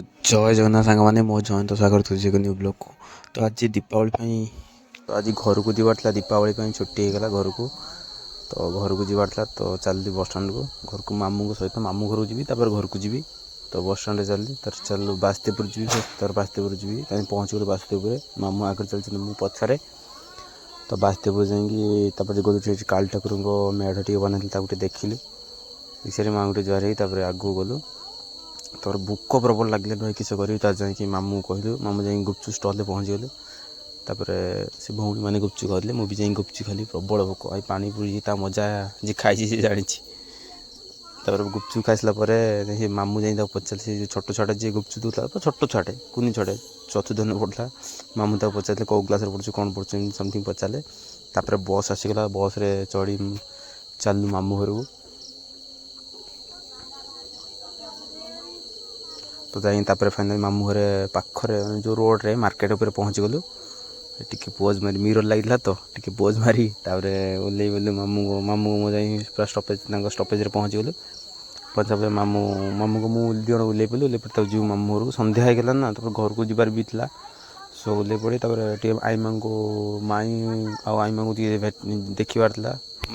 जय जगन्नाथ सांग मैंने मो जयंत सागर तुझे न्यू ब्लॉग को तो आज दीपावली तो आज घर को जीवार दीपावली छुट्टी होगा घर को तो घर को जीवार तो चलती बस स्टाण को घर को मामू सहित मामू घर को जी घर को जी तो बस स्टाण चलती तर चल बासदेपुर जी तर बासदेपुर जी पहुँच गल बासदेपुर मामू आगे चलते मु पछारे तो बासदेपुर जाकि गलु काली ठाकुर मेढ़ टे बनाते देखिलु विषय मामू टे जुआर हो आगू गलु तोर भूक प्रबल लगे भाई किस कर जाकि मामू कहलु मामू जा गुपचुप स्टल पहुँची गलु तापर से भौणी मैंने गुपचुप खाते मुझे जा गुपचुप खाली प्रबल भोक आई पानी पूरी मजा जी खाई जानी गुपचुप खाई मामू जा पचार से छोट छुआटा जी गुपचुप दूसरा तो छोट छुआटे कुनी छुआटे चतुर्थ पढ़ला मामू तक पचारे कौ क्लास पढ़ु कौन पढ़ु समथिंग पचारे तापर बस आसीगला बस रे चढ़ी चलू मामू घर को तो जापर फाइनाल मामू घर पाखरे जो रोड रे मार्केट उपर पहुँची गलु टी पोज मारी मिरर लगे तो टी पोज मारी ओल्ल बोलू मामू मामू मो जा पूरा स्टपेज स्टपेज पहुँची गलु पहुँचा मामू मामू को मुझे दिजन ओल्ल पड़ी ओल्ल पड़े जीव मामू घर को सन्ध्या होगा ना तो घर को जीवार भी था सो ओल्ल पड़े टे आई माँ को माई आई माँ को देखबार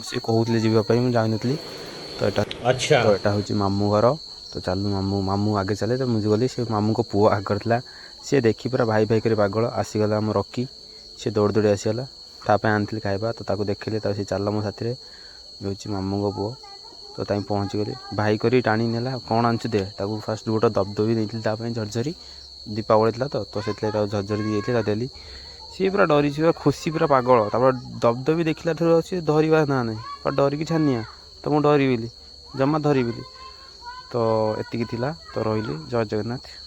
सी कहते जावाई मुझे जानी तो यहाँ हूँ मामू घर तो चलू मामू मामू आगे चले तो मुझे गली से मामू को पुओ आगर था सी देखी पूरा भाई भाई कर पागल आसीगला आम रकी सी दौड़ दौड़ी आसीगला ताप आनी खाଇବା तो देखिले सी चल मो साथी हूँ मामू को पुओ तो तक पहुँची गली भाई करी टाणी नेला कौन आनचु दे ताकू फास्ट गोटे दबदबी नहीं झरझरी दीपावली था तो से झरझरी दी देली सी पूरा डरी पूरा खुशी पूरा पागल दबदबी देखला धरवा ना ना पर डरिकी छानिया तो मुझे डरबिली जमा धरबिली तो एतिकी थिला तो रही जय जगन्नाथ।